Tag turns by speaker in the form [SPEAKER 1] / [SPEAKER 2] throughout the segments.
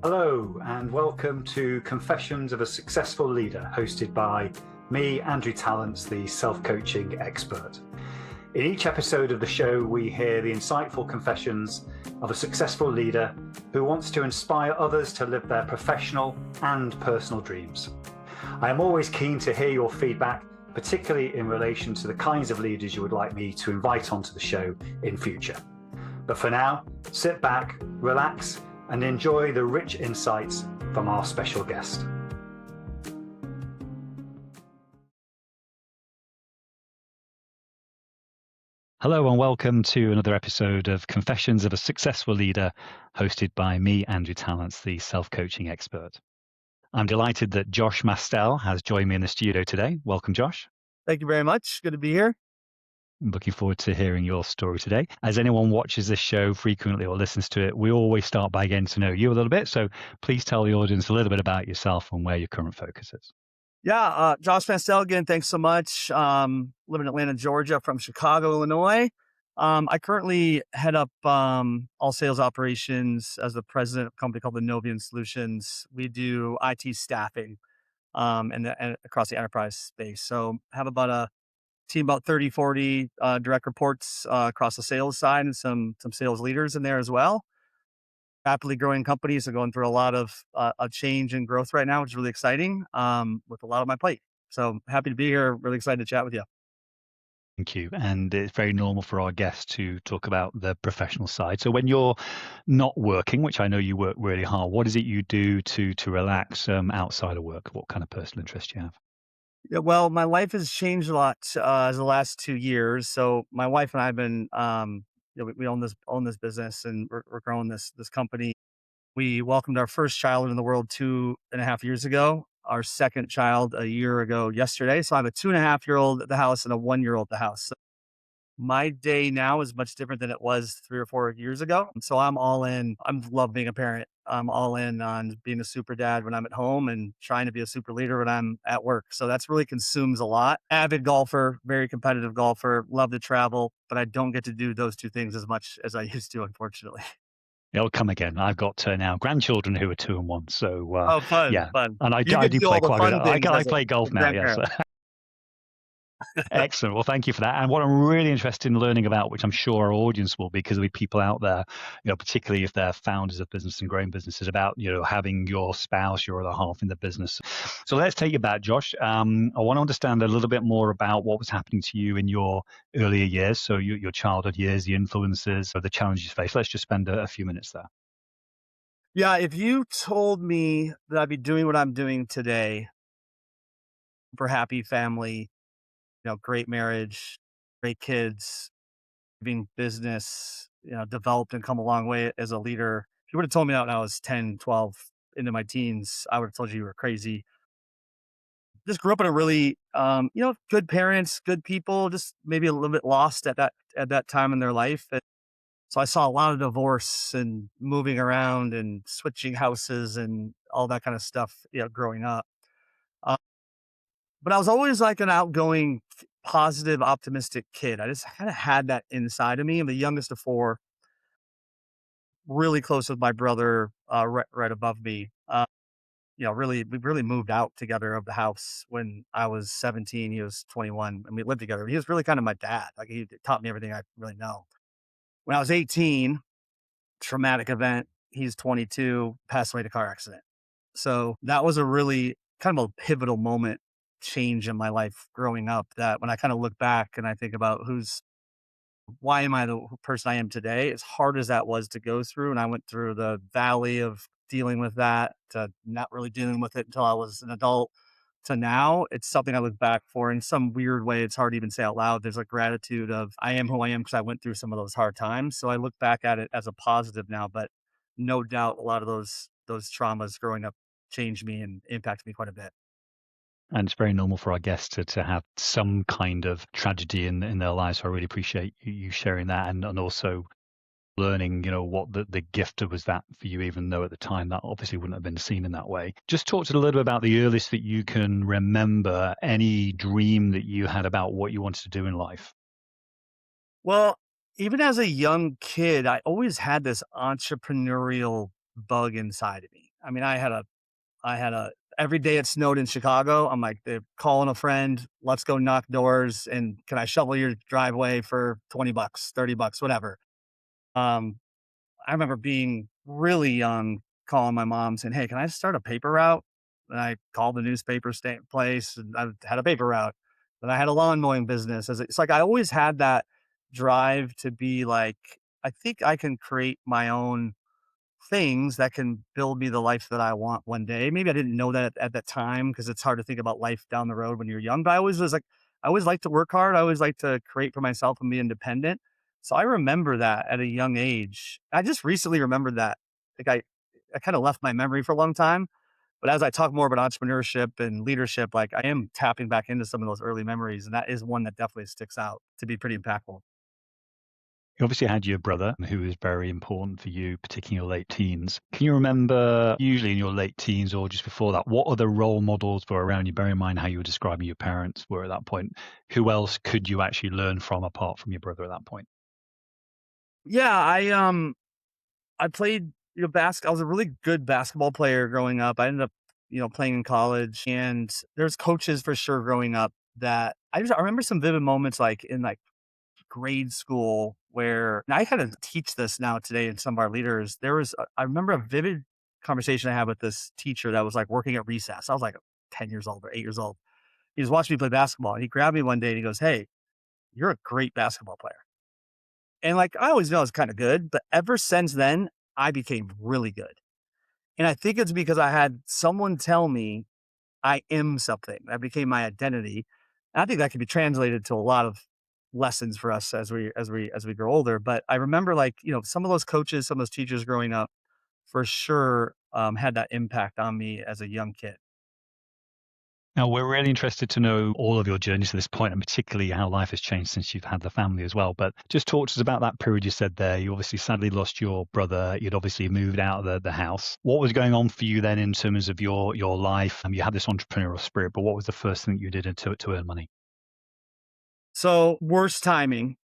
[SPEAKER 1] Hello, and welcome to Confessions of a Successful Leader, hosted by me, Andrew Tallents, the self-coaching expert. In each episode of the show, we hear the insightful confessions of a successful leader who wants to inspire others to live their professional and personal dreams. I am always keen to hear your feedback, particularly in relation to the kinds of leaders you would like me to invite onto the show in future. But for now, sit back, relax, and enjoy the rich insights from our special guest. Hello and welcome to another episode of Confessions of a Successful Leader, hosted by me, Andrew Tallents, the self-coaching expert. I'm delighted that Josh Mastel has joined me in the studio today. Welcome, Josh.
[SPEAKER 2] Thank you very much. Good to be here.
[SPEAKER 1] I'm looking forward to hearing your story today. As anyone watches this show frequently or listens to it, we always start by getting to know you a little bit. So please tell the audience a little bit about yourself and where your current focus is.
[SPEAKER 2] Yeah, Josh Mastel again. Thanks so much. Live in Atlanta, Georgia, from Chicago, Illinois. I currently head up all sales operations as the president of a company called Innovien Solutions. We do IT staffing and across the enterprise space. So have about a team, about 30, 40 direct reports across the sales side and some sales leaders in there as well. Rapidly growing companies are going through a lot of change and growth right now, which is really exciting with a lot on my plate. So happy to be here. Really excited to chat with you.
[SPEAKER 1] Thank you. And it's very normal for our guests to talk about the professional side. So when you're not working, which I know you work really hard, what is it you do to relax outside of work? What kind of personal interest do you have?
[SPEAKER 2] Yeah, well, my life has changed a lot as the last 2 years. So my wife and I have been, we own this business, and we're growing this company. We welcomed our first child into the world 2.5 years ago. Our second child a year ago yesterday. So I have a 2.5-year-old at the house and a 1-year-old at the house. So my day now is much different than it was 3 or 4 years ago. And so I'm all in. I love being a parent. I'm all in on being a super dad when I'm at home and trying to be a super leader when I'm at work. So that's really consumes a lot. Avid golfer, very competitive golfer, love to travel, but I don't get to do those two things as much as I used to, unfortunately.
[SPEAKER 1] It'll come again. I've got now grandchildren who are 2 and 1. So
[SPEAKER 2] Oh, fun,
[SPEAKER 1] yeah,
[SPEAKER 2] fun.
[SPEAKER 1] and I
[SPEAKER 2] You get to
[SPEAKER 1] do
[SPEAKER 2] do
[SPEAKER 1] play
[SPEAKER 2] all the
[SPEAKER 1] quite a bit.
[SPEAKER 2] fun things
[SPEAKER 1] I
[SPEAKER 2] as
[SPEAKER 1] play
[SPEAKER 2] a
[SPEAKER 1] golf now. Yes.
[SPEAKER 2] grandparent.
[SPEAKER 1] Excellent. Well, thank you for that. And what I'm really interested in learning about, which I'm sure our audience will be, because there'll be people out there, particularly if they're founders of business and growing businesses, about, having your spouse, your other half in the business. So let's take you back, Josh. I want to understand a little bit more about what was happening to you in your earlier years. So your childhood years, the influences, or the challenges you faced. Let's just spend a few minutes there.
[SPEAKER 2] Yeah, if you told me that I'd be doing what I'm doing today, for happy family, great marriage, great kids, being business, developed and come a long way as a leader. If you would have told me that when I was 10, 12, into my teens, I would have told you were crazy. Just grew up in a really, good parents, good people, just maybe a little bit lost at that time in their life. And so I saw a lot of divorce and moving around and switching houses and all that kind of stuff, growing up. Uh, but I was always like an outgoing, positive, optimistic kid. I just kind of had that inside of me. I'm the youngest of four, really close with my brother, right above me. We really moved out together of the house when I was 17. He was 21, and we lived together. He was really kind of my dad. Like, he taught me everything I really know. When I was 18, traumatic event. He's 22, passed away in a car accident. So that was a really kind of a pivotal moment, change in my life growing up, that when I kind of look back and I think about why am I the person I am today, as hard as that was to go through. And I went through the valley of dealing with that to not really dealing with it until I was an adult, to now it's something I look back for in some weird way. It's hard to even say out loud. There's a gratitude of I am who I am because I went through some of those hard times. So I look back at it as a positive now, but no doubt a lot of those traumas growing up changed me and impacted me quite a bit.
[SPEAKER 1] And it's very normal for our guests to have some kind of tragedy in their lives. So I really appreciate you sharing that, and also learning, what the gift was that for you, even though at the time that obviously wouldn't have been seen in that way. Just talk to a little bit about the earliest that you can remember, any dream that you had about what you wanted to do in life.
[SPEAKER 2] Well, even as a young kid, I always had this entrepreneurial bug inside of me. I mean, I had a every day it snowed in Chicago. I'm like, they're calling a friend, let's go knock doors, and can I shovel your driveway for 20 bucks, 30 bucks, whatever. Um, I remember being really young, calling my mom saying, "Hey, can I start a paper route?" And I called the newspaper place, and I had a paper route. Then I had a lawn mowing business. It's like I always had that drive to be like, I think I can create my own things that can build me the life that I want one day. Maybe I didn't know that at that time because it's hard to think about life down the road when you're young. But I always was like, I always like to work hard. I always like to create for myself and be independent. So I remember that at a young age. I just recently remembered that. I kind of left my memory for a long time. But as I talk more about entrepreneurship and leadership, like I am tapping back into some of those early memories. And that is one that definitely sticks out to be pretty impactful.
[SPEAKER 3] You obviously had your brother who was very important for you, particularly in your late teens. Can you remember, usually in your late teens or just before that, what other role models were around you? Bear in mind how you were describing your parents were at that point. Who else could you actually learn from apart from your brother at that point?
[SPEAKER 2] Yeah, I played, I was a really good basketball player growing up. I ended up, playing in college, and there's coaches for sure growing up that I remember some vivid moments like in like grade school where and I kind of teach this now today in some of our leaders. I remember a vivid conversation I had with this teacher that was like working at recess. I was like 10 years old or 8 years old. He was watching me play basketball and he grabbed me one day and he goes, "Hey, you're a great basketball player." And like I always know I was kind of good, but ever since then, I became really good. And I think it's because I had someone tell me I am something. That became my identity. And I think that can be translated to a lot of lessons for us as we grow older. But I remember like, some of those coaches, some of those teachers growing up for sure had that impact on me as a young kid.
[SPEAKER 3] Now, we're really interested to know all of your journeys to this point, and particularly how life has changed since you've had the family as well. But just talk to us about that period you said there. You obviously sadly lost your brother. You'd obviously moved out of the house. What was going on for you then in terms of your life? You had this entrepreneurial spirit, but what was the first thing that you did to earn money?
[SPEAKER 2] So worst timing.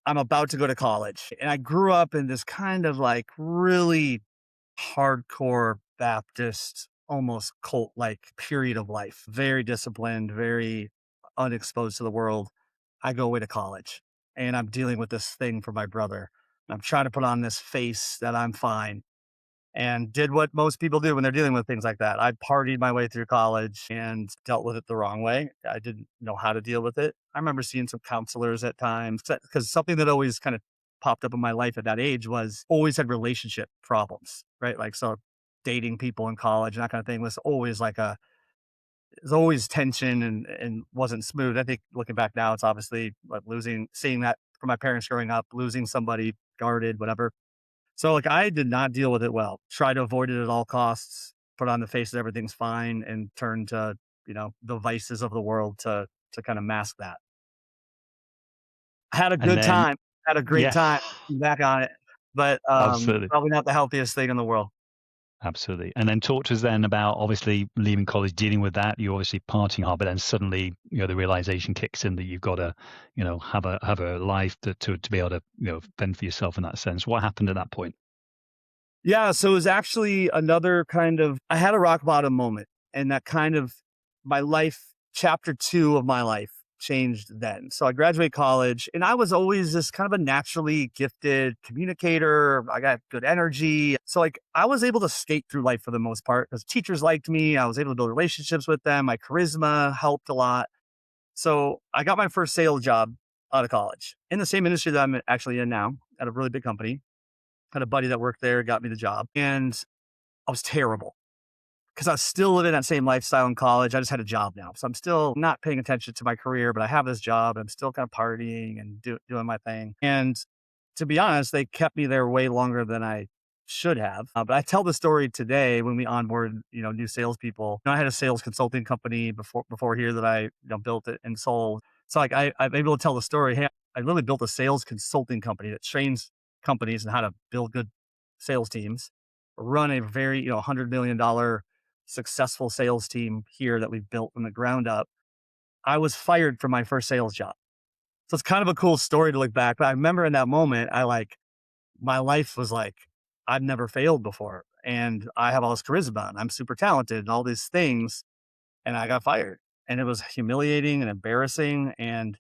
[SPEAKER 2] I'm about to go to college. And I grew up in this kind of like really hardcore Baptist, almost cult like period of life. Very disciplined, very unexposed to the world. I go away to college and I'm dealing with this thing for my brother. I'm trying to put on this face that I'm fine and did what most people do when they're dealing with things like that. I partied my way through college and dealt with it the wrong way. I didn't know how to deal with it. I remember seeing some counselors at times because something that always kind of popped up in my life at that age was always had relationship problems, right? Like, so dating people in college and that kind of thing was always like there's always tension and wasn't smooth. I think looking back now, it's obviously like seeing that from my parents growing up, losing somebody guarded, whatever. So, like, I did not deal with it well. Try to avoid it at all costs, put on the face that everything's fine, and turn to, the vices of the world to kind of mask that. I had a
[SPEAKER 3] And
[SPEAKER 2] good
[SPEAKER 3] then,
[SPEAKER 2] time, had a great
[SPEAKER 3] yeah,
[SPEAKER 2] time looking back on it, but,
[SPEAKER 3] absolutely.
[SPEAKER 2] probably not the healthiest thing in the world.
[SPEAKER 3] Absolutely. And then talk to us then about obviously leaving college, dealing with that. You're obviously partying hard, but then suddenly, the realization kicks in that you've got to, have a life to be able to, fend for yourself in that sense. What happened at that point?
[SPEAKER 2] Yeah, so it was actually another kind of I had a rock bottom moment, and that kind of my life chapter 2 of my life changed then. So I graduated college, and I was always this kind of a naturally gifted communicator. I got good energy. So, like, I was able to skate through life for the most part because teachers liked me. I was able to build relationships with them. My charisma helped a lot. So I got my first sales job out of college in the same industry that I'm actually in now at a really big company. Had a buddy that worked there, got me the job, and I was terrible because I was still living that same lifestyle in college. I just had a job now. So I'm still not paying attention to my career, but I have this job. I'm still kind of partying and doing my thing. And to be honest, they kept me there way longer than I should have. But I tell the story today when we onboard, new salespeople. I had a sales consulting company before here that I, built it and sold. So like I'm able to tell the story. Hey, I literally built a sales consulting company that trains companies and how to build good sales teams, run a very, $100 million successful sales team here that we've built from the ground up. I was fired from my first sales job. So it's kind of a cool story to look back. But I remember in that moment, my life was like I've never failed before. And I have all this charisma and I'm super talented and all these things. And I got fired. And it was humiliating and embarrassing. And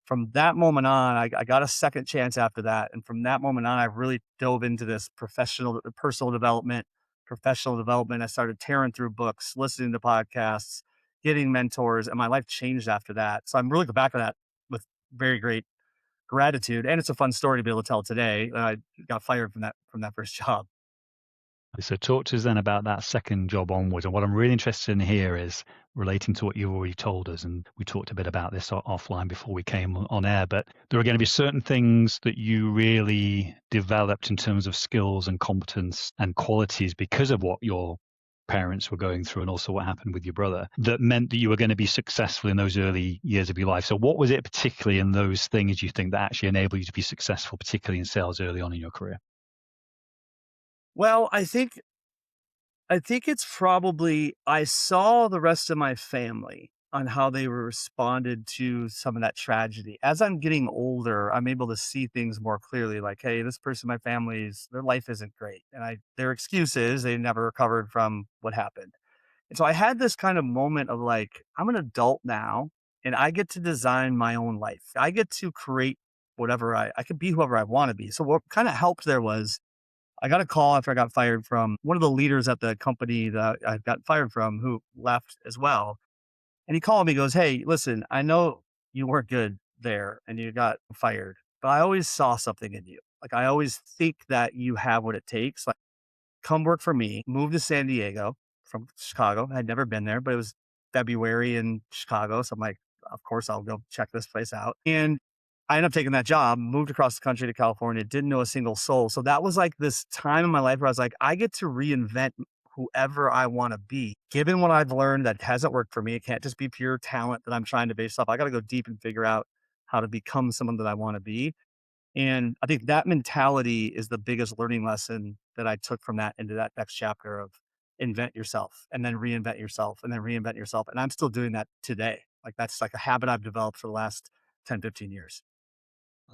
[SPEAKER 2] from that moment on, I got a second chance after that. And from that moment on, I really dove into this personal development, professional development. I started tearing through books, listening to podcasts, getting mentors, and my life changed after that. So I'm really looking back on that with very great gratitude. And it's a fun story to be able to tell today. I got fired from that first job.
[SPEAKER 3] So talk to us then about that second job onwards. And what I'm really interested in here is relating to what you've already told us. And we talked a bit about this offline before we came on air, but there are going to be certain things that you really developed in terms of skills and competence and qualities because of what your parents were going through and also what happened with your brother that meant that you were going to be successful in those early years of your life. So what was it particularly in those things you think that actually enabled you to be successful, particularly in sales early on in your career?
[SPEAKER 2] Well, I think it's probably I saw the rest of my family on how they responded to some of that tragedy. As I'm getting older, I'm able to see things more clearly. Like, hey, this person, my family's their life isn't great, and their excuses they never recovered from what happened. And so I had this kind of moment of like, I'm an adult now, and I get to design my own life. I get to create whatever I could be whoever I want to be. So what kind of helped there was I got a call after I got fired from one of the leaders at the company that I got fired from who left as well. And he called me, goes, hey, listen, I know you weren't good there and you got fired, but I always saw something in you. Like I always think that you have what it takes. Like come work for me, move to San Diego from Chicago. I'd never been there, but it was February in Chicago. So I'm like, of course, I'll go check this place out. And I ended up taking that job, moved across the country to California, didn't know a single soul. So that was like this time in my life where I was like, I get to reinvent whoever I want to be. Given what I've learned that hasn't worked for me, it can't just be pure talent that I'm trying to base off. I got to go deep and figure out how to become someone that I want to be. And I think that mentality is the biggest learning lesson that I took from that into that next chapter of invent yourself and then reinvent yourself and then reinvent yourself. And I'm still doing that today. Like that's like a habit I've developed for the last 10, 15 years.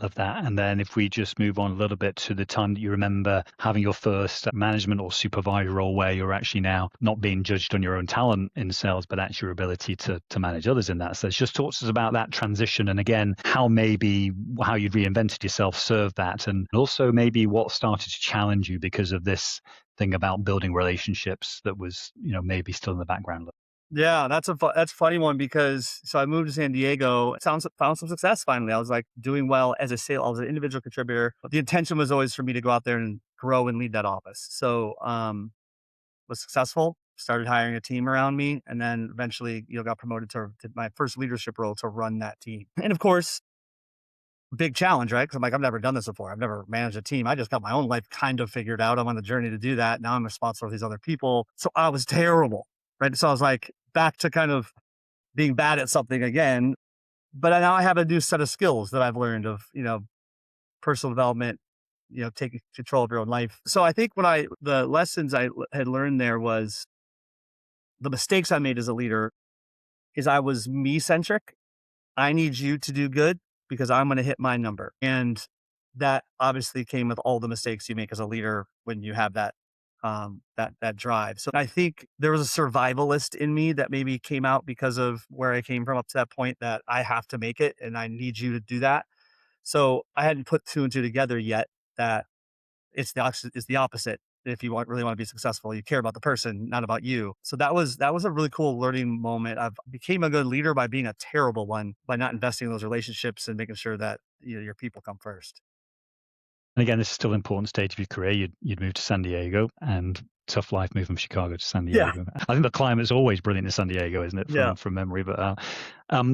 [SPEAKER 3] Love that. And then if we just move on a little bit to the time that you remember having your first management or supervisor role where you're actually now not being judged on your own talent in sales, but actually your ability to manage others in that. So just talk to us about that transition and again, how you'd reinvented yourself served that. And also maybe what started to challenge you because of this thing about building relationships that was, maybe still in the background.
[SPEAKER 2] Yeah, that's a funny one because so I moved to San Diego, found some success finally. I was like doing well as I was an individual contributor, but the intention was always for me to go out there and grow and lead that office. So was successful, started hiring a team around me, and then eventually, got promoted to my first leadership role to run that team. And of course, big challenge, right? Because I'm like, I've never done this before. I've never managed a team. I just got my own life kind of figured out. I'm on the journey to do that. Now I'm responsible for these other people. So I was terrible, right? So I was like back to kind of being bad at something again. But now I have a new set of skills that I've learned of, personal development, taking control of your own life. So I think the lessons I had learned there was the mistakes I made as a leader is I was me centric. I need you to do good because I'm going to hit my number. And that obviously came with all the mistakes you make as a leader when you have that drive. So I think there was a survivalist in me that maybe came out because of where I came from up to that point that I have to make it and I need you to do that. So I hadn't put two and two together yet that it's the opposite. If you really want to be successful, you care about the person, not about you. So that was a really cool learning moment. I've became a good leader by being a terrible one, by not investing in those relationships and making sure that your people come first.
[SPEAKER 3] And again, this is still an important stage of your career. You'd moved to San Diego and tough life moving from Chicago to San
[SPEAKER 2] Yeah.
[SPEAKER 3] Diego. I think the climate's always brilliant in San Diego, isn't it?
[SPEAKER 2] Yeah.
[SPEAKER 3] From memory. But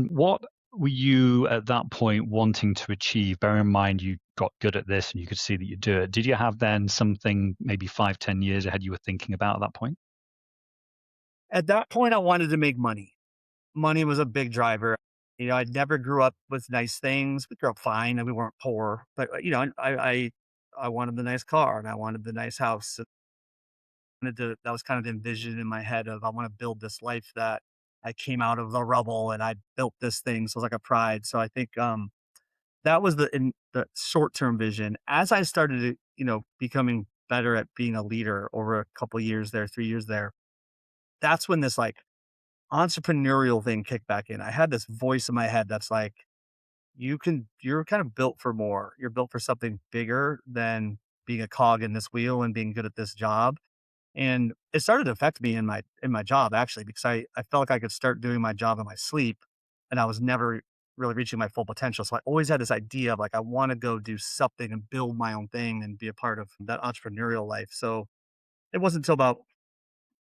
[SPEAKER 3] what were you at that point wanting to achieve? Bear in mind you got good at this and you could see that you do it. Did you have then something maybe 5-10 years ahead you were thinking about at that point?
[SPEAKER 2] At that point, I wanted to make money. Money was a big driver. I never grew up with nice things. We grew up fine and we weren't poor, but I wanted the nice car and I wanted the nice house. That was kind of the envision in my head of I want to build this life that I came out of the rubble and I built this thing. So it was like a pride. So I think that was the short term vision. As I started, becoming better at being a leader over a couple of years there, 3 years there, that's when this like entrepreneurial thing kicked back in. I had this voice in my head that's like, you're kind of built for more. You're built for something bigger than being a cog in this wheel and being good at this job. And it started to affect me in my job actually, because I felt like I could start doing my job in my sleep and I was never really reaching my full potential. So I always had this idea of like, I want to go do something and build my own thing and be a part of that entrepreneurial life. So it wasn't until about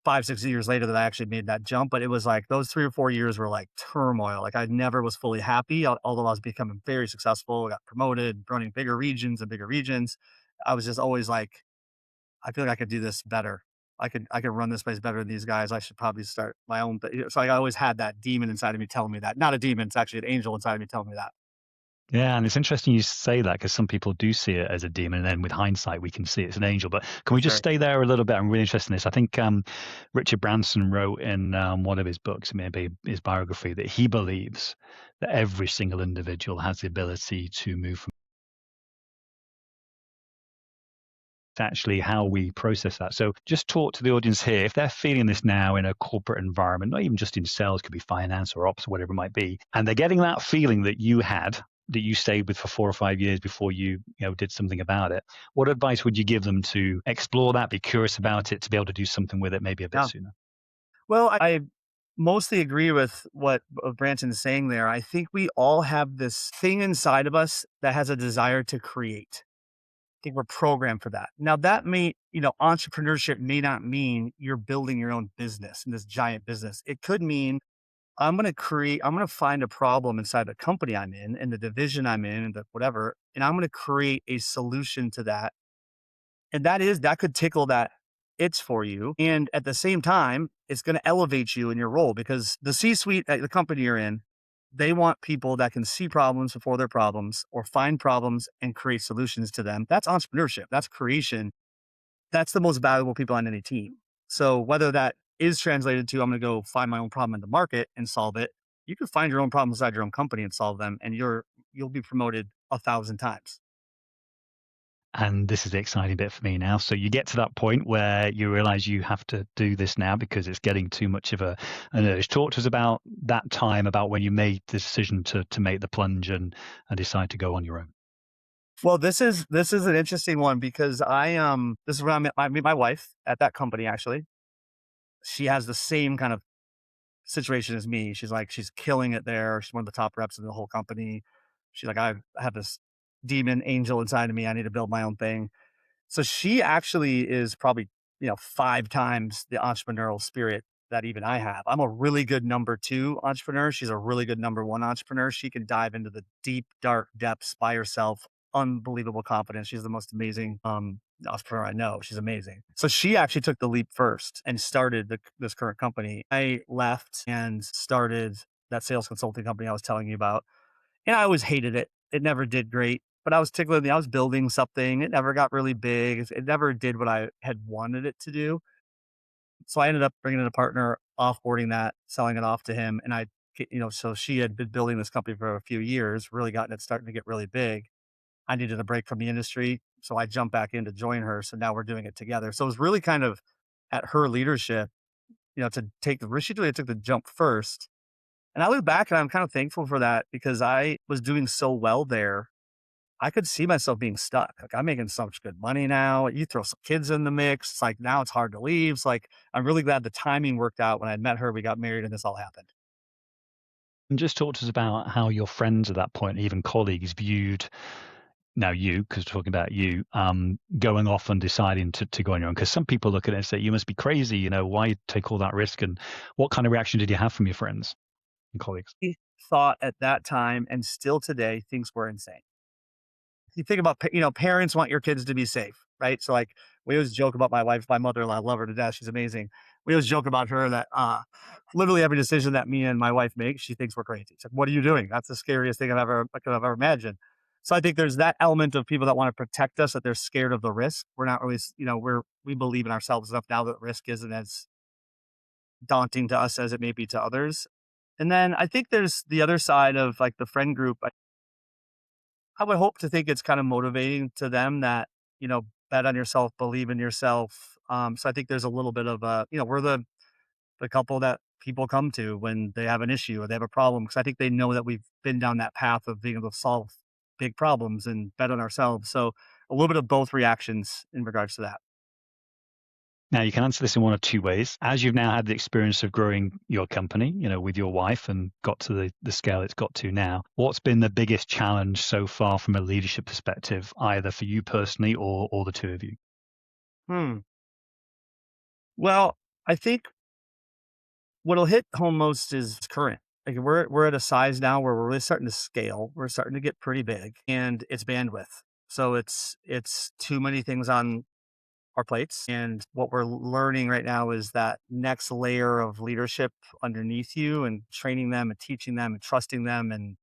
[SPEAKER 2] 5, 6 years later that I actually made that jump, but it was like those 3 or 4 years were like turmoil. Like I never was fully happy, although I was becoming very successful, got promoted, running bigger regions and bigger regions. I was just always like, I feel like I could do this better. I could run this place better than these guys. I should probably start my own. So I always had that demon inside of me telling me that. Not a demon, it's actually an angel inside of me telling me that.
[SPEAKER 3] Yeah, and it's interesting you say that because some people do see it as a demon, and then with hindsight, we can see it's an angel. But can
[SPEAKER 2] For
[SPEAKER 3] we just
[SPEAKER 2] sure.
[SPEAKER 3] stay there a little bit? I'm really interested in this. I think Richard Branson wrote in one of his books, maybe his biography, that he believes that every single individual has the ability to move from actually how we process that. So just talk to the audience here. If they're feeling this now in a corporate environment, not even just in sales, could be finance or ops or whatever it might be, and they're getting that feeling that you had, that you stayed with for 4 or 5 years before you did something about it. What advice would you give them to explore that, be curious about it, to be able to do something with it maybe a bit
[SPEAKER 2] Yeah.
[SPEAKER 3] sooner?
[SPEAKER 2] Well, I mostly agree with what Branson's saying there. I think we all have this thing inside of us that has a desire to create. I think we're programmed for that. Now that may, entrepreneurship may not mean you're building your own business in this giant business. It could mean I'm going to find a problem inside the company I'm in the division I'm in, and the whatever, and I'm going to create a solution to that. And that could tickle that itch for you. And at the same time, it's going to elevate you in your role because the C suite at the company you're in, they want people that can see problems before they're problems or find problems and create solutions to them. That's entrepreneurship. That's creation. That's the most valuable people on any team. So whether that is translated to, I'm going to go find my own problem in the market and solve it. You can find your own problems inside your own company and solve them, and you'll be promoted 1,000 times.
[SPEAKER 3] And this is the exciting bit for me now. So you get to that point where you realize you have to do this now because it's getting too much of an urge. Talk to us about that time, about when you made the decision to make the plunge and decide to go on your own.
[SPEAKER 2] Well, this is an interesting one because this is when I meet my wife at that company. Actually, she has the same kind of situation as me. She's killing it there. She's one of the top reps in the whole company. She's like, I have this demon angel inside of me. I need to build my own thing. So she actually is probably, 5 times the entrepreneurial spirit that even I have. I'm a really good number 2 entrepreneur. She's a really good number 1 entrepreneur. She can dive into the deep, dark depths by herself. Unbelievable confidence. She's the most amazing entrepreneur I know. She's amazing. So she actually took the leap first and started this current company. I left and started that sales consulting company I was telling you about. And I always hated it. It never did great, but I was tickling. I was building something. It never got really big. It never did what I had wanted it to do. So I ended up bringing in a partner, offboarding that, selling it off to him. And so she had been building this company for a few years, really gotten it starting to get really big. I needed a break from the industry. So I jumped back in to join her. So now we're doing it together. So it was really kind of at her leadership, to take the risk. She really took the jump first. And I look back and I'm kind of thankful for that because I was doing so well there. I could see myself being stuck. Like I'm making so much good money now. You throw some kids in the mix. It's like now it's hard to leave. It's like I'm really glad the timing worked out when I met her. We got married and this all happened.
[SPEAKER 3] And just talk to us about how your friends at that point, even colleagues, viewed now you, because we're talking about you, going off and deciding to go on your own. Because some people look at it and say, you must be crazy, why take all that risk? And what kind of reaction did you have from your friends and colleagues?
[SPEAKER 2] He thought at that time and still today things were insane. You think about, parents want your kids to be safe, right? So like we always joke about my wife, my mother-in-law, I love her to death. She's amazing. We always joke about her that literally every decision that me and my wife make, she thinks we're crazy. It's like, what are you doing? That's the scariest thing I could have ever imagined. So I think there's that element of people that want to protect us, that they're scared of the risk. We're not really, we believe in ourselves enough now that risk isn't as daunting to us as it may be to others. And then I think there's the other side of like the friend group. I would hope to think it's kind of motivating to them that, bet on yourself, believe in yourself. So I think there's a little bit of we're the couple that people come to when they have an issue or they have a problem, because I think they know that we've been down that path of being able to solve big problems and bet on ourselves. So a little bit of both reactions in regards to that.
[SPEAKER 3] Now, you can answer this in one of two ways. As you've now had the experience of growing your company, with your wife and got to the scale it's got to now, what's been the biggest challenge so far from a leadership perspective, either for you personally or the two of you?
[SPEAKER 2] Hmm. Well, I think what'll hit home most is current. Like we're at a size now where we're really starting to scale. We're starting to get pretty big, and it's bandwidth. So it's too many things on our plates. And what we're learning right now is that next layer of leadership underneath you, and training them and teaching them and trusting them and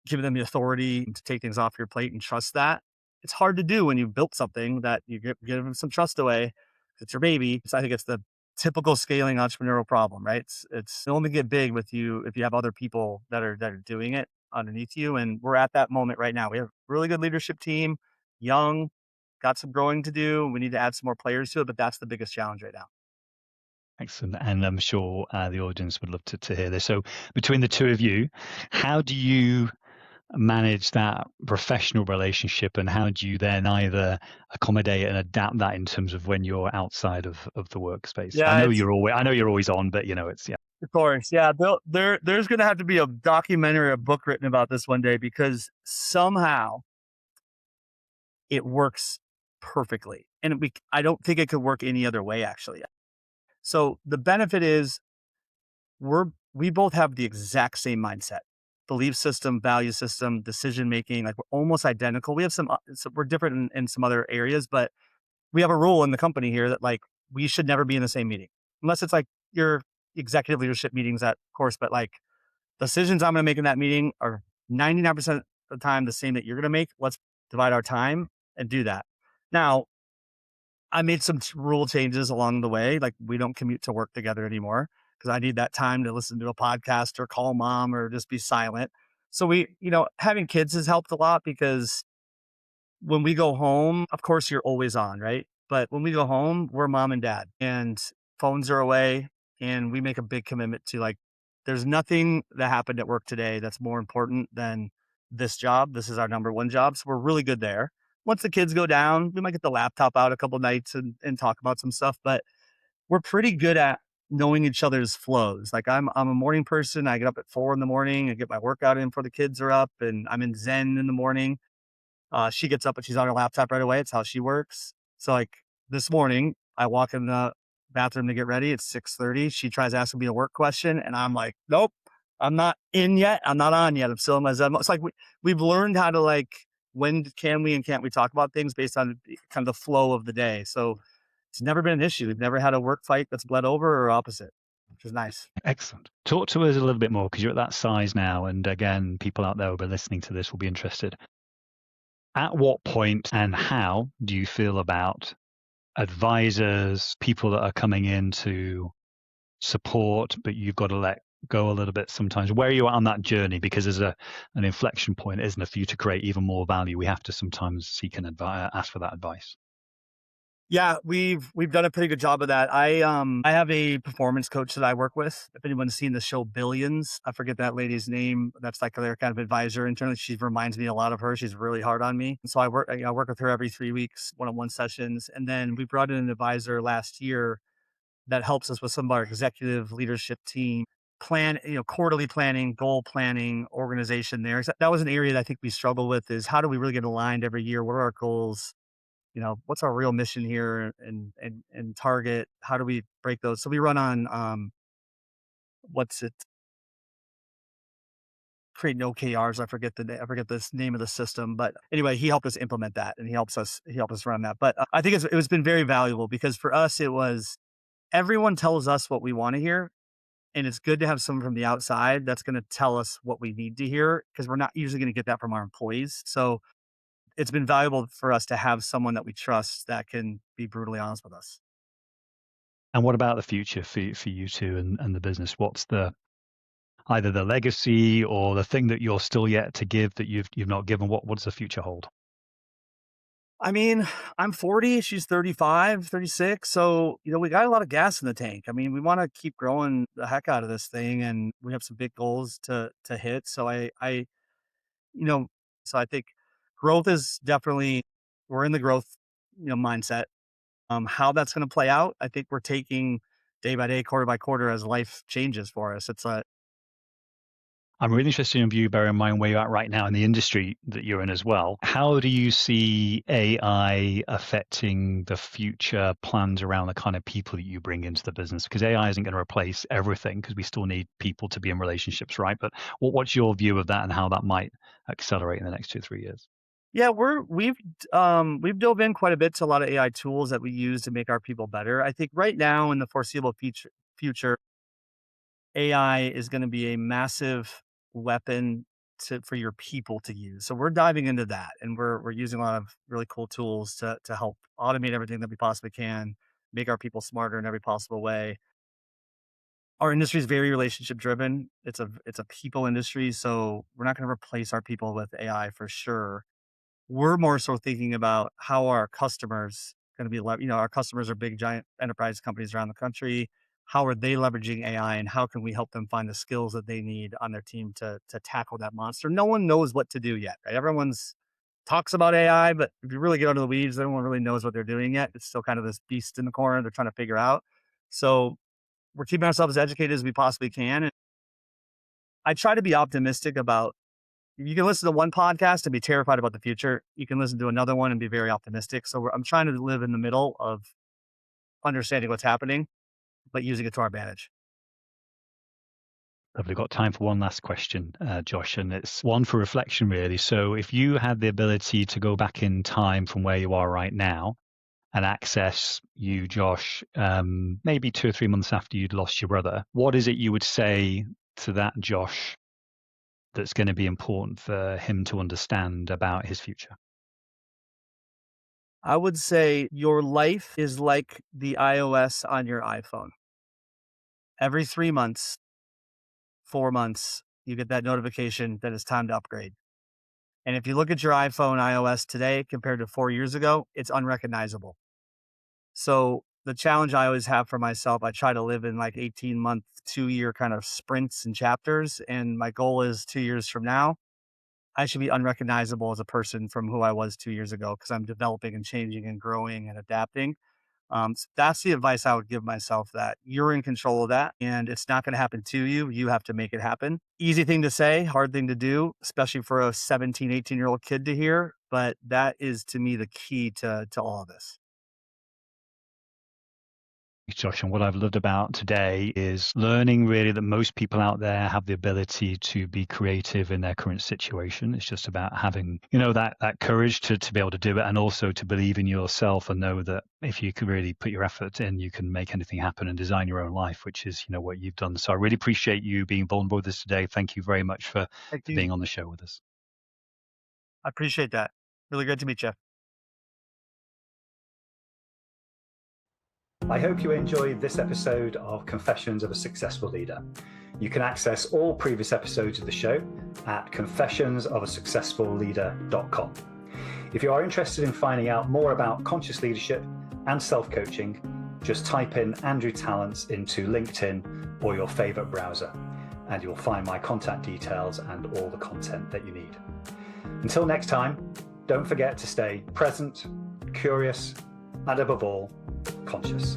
[SPEAKER 2] giving them the authority to take things off your plate and trust that. It's hard to do when you've built something that you give them some trust away. It's your baby. So I think it's the typical scaling entrepreneurial problem, right? It's only get big with you if you have other people that are doing it underneath you. And we're at that moment right now. We have a really good leadership team, young, got some growing to do. We need to add some more players to it, but that's the biggest challenge right now.
[SPEAKER 3] Excellent. And I'm sure the audience would love to hear this. So between the two of you, how do you manage that professional relationship, and how do you then either accommodate and adapt that in terms of when you're outside of the workspace? I
[SPEAKER 2] Yeah,
[SPEAKER 3] know
[SPEAKER 2] it's
[SPEAKER 3] you're always on, but it's
[SPEAKER 2] of course. Yeah, there's going to have to be a documentary, a book written about this one day, because somehow it works perfectly, and I don't think it could work any other way, actually. So the benefit is we both have the exact same mindset, belief system, value system, decision making. Like we're almost identical. We have we're different in some other areas, but we have a rule in the company here that like we should never be in the same meeting unless it's like your executive leadership meetings, at course. But like decisions I'm going to make in that meeting are 99% of the time the same that you're going to make. Let's divide our time and do that. Now, I made some rule changes along the way. Like we don't commute to work together anymore because I need that time to listen to a podcast or call mom or just be silent. So having kids has helped a lot, because when we go home, of course you're always on, right? But when we go home, we're mom and dad, and phones are away, and we make a big commitment to like, there's nothing that happened at work today that's more important than this job. This is our number one job. So we're really good there. Once the kids go down, we might get the laptop out a couple nights and talk about some stuff, but we're pretty good at knowing each other's flows. Like I'm a morning person. I get up at 4 in the morning and get my workout in before the kids are up, and I'm in Zen in the morning. She gets up and she's on her laptop right away. It's how she works. So like this morning, I walk in the bathroom to get ready. It's 6:30. She tries asking me a work question, and I'm like, nope, I'm not in yet. I'm not on yet. I'm still in my Zen. It's like we've learned how to like, when can we and can't we talk about things based on kind of the flow of the day. So it's never been an issue. We've never had a work fight that's bled over or opposite, which is nice.
[SPEAKER 3] excellent. Talk to us a little bit more, because you're at that size now, and again, people out there who will be listening to this will be interested. At what point and how do you feel about advisors, people that are coming in to support, but you've got to let go a little bit sometimes? Where are you at on that journey? Because there's an inflection point, isn't it, for you to create even more value? We have to sometimes seek and ask for that advice.
[SPEAKER 2] Yeah, we've done a pretty good job of that. I have a performance coach that I work with. If anyone's seen the show Billions, I forget that lady's name. That's like their kind of advisor internally. She reminds me a lot of her. She's really hard on me. So I work with her every 3 weeks, one-on-one sessions. And then we brought in an advisor last year that helps us with some of our executive leadership team quarterly planning, goal planning, organization there. So that was an area that I think we struggle with, is how do we really get aligned every year? What are our goals? What's our real mission here and target? How do we break those? So we run on, what's it? Creating OKRs. I forget this name of the system, but anyway, he helped us implement that, and he helped us run that. But I think it was been very valuable, because for us, it was, everyone tells us what we want to hear. And it's good to have someone from the outside that's going to tell us what we need to hear, because we're not usually going to get that from our employees. So it's been valuable for us to have someone that we trust that can be brutally honest with us.
[SPEAKER 3] And what about the future for you two and the business? What's either the legacy or the thing that you're still yet to give that you've not given? What does the future hold?
[SPEAKER 2] I mean, I'm 40, she's 35, 36. So, we got a lot of gas in the tank. I mean, we want to keep growing the heck out of this thing, and we have some big goals to hit. So you know, so I think growth is definitely, we're in the growth, mindset. How that's going to play out, I think we're taking day by day, quarter by quarter as life changes for us.
[SPEAKER 3] I'm really interested in you, bear in mind where you're at right now in the industry that you're in as well. How do you see AI affecting the future plans around the kind of people that you bring into the business? Because AI isn't going to replace everything, because we still need people to be in relationships, right? But what's your view of that and how that might accelerate in the next 2-3 years?
[SPEAKER 2] Yeah, we've dove in quite a bit to a lot of AI tools that we use to make our people better. I think right now in the foreseeable future, AI is going to be a massive weapon for your people to use. So we're diving into that, and we're using a lot of really cool tools to help automate everything that we possibly can, make our people smarter in every possible way. Our industry is very relationship driven. It's a people industry, so we're not going to replace our people with AI for sure. We're more so thinking about how our customers going to be, our customers are big, giant enterprise companies around the country. How are they leveraging AI, and how can we help them find the skills that they need on their team to tackle that monster? No one knows what to do yet, right? Everyone's talks about AI, but if you really get under the weeds, no one really knows what they're doing yet. It's still kind of this beast in the corner they're trying to figure out. So we're keeping ourselves as educated as we possibly can. And I try to be optimistic about, you can listen to one podcast and be terrified about the future. You can listen to another one and be very optimistic. So I'm trying to live in the middle of understanding what's happening, but using it to our advantage.
[SPEAKER 3] We've got time for one last question, Josh, and it's one for reflection, really. So if you had the ability to go back in time from where you are right now and access you, Josh, maybe 2 or 3 months after you'd lost your brother, what is it you would say to that Josh that's going to be important for him to understand about his future?
[SPEAKER 2] I would say your life is like the iOS on your iPhone. Every 3 months, 4 months, you get that notification that it's time to upgrade. And if you look at your iPhone iOS today compared to 4 years ago, it's unrecognizable. So the challenge I always have for myself, I try to live in like 18-month, 2-year kind of sprints and chapters. And my goal is 2 years from now, I should be unrecognizable as a person from who I was 2 years ago, because I'm developing and changing and growing and adapting. So that's the advice I would give myself, that you're in control of that and it's not going to happen to you. You have to make it happen. Easy thing to say, hard thing to do, especially for a 17, 18-year-old kid to hear. But that is, to me, the key to all of this.
[SPEAKER 3] Josh, and what I've loved about today is learning really that most people out there have the ability to be creative in their current situation. It's just about having, that courage to be able to do it, and also to believe in yourself and know that if you can really put your effort in, you can make anything happen and design your own life, which is, what you've done. So I really appreciate you being vulnerable with us today. Thank you very much for being on the show with us.
[SPEAKER 2] I appreciate that. Really good to meet you.
[SPEAKER 1] I hope you enjoyed this episode of Confessions of a Successful Leader. You can access all previous episodes of the show at confessionsofaSuccessfulLeader.com. If you are interested in finding out more about conscious leadership and self-coaching, just type in Andrew Tallents into LinkedIn or your favorite browser, and you'll find my contact details and all the content that you need. Until next time, don't forget to stay present, curious, and above all, conscious.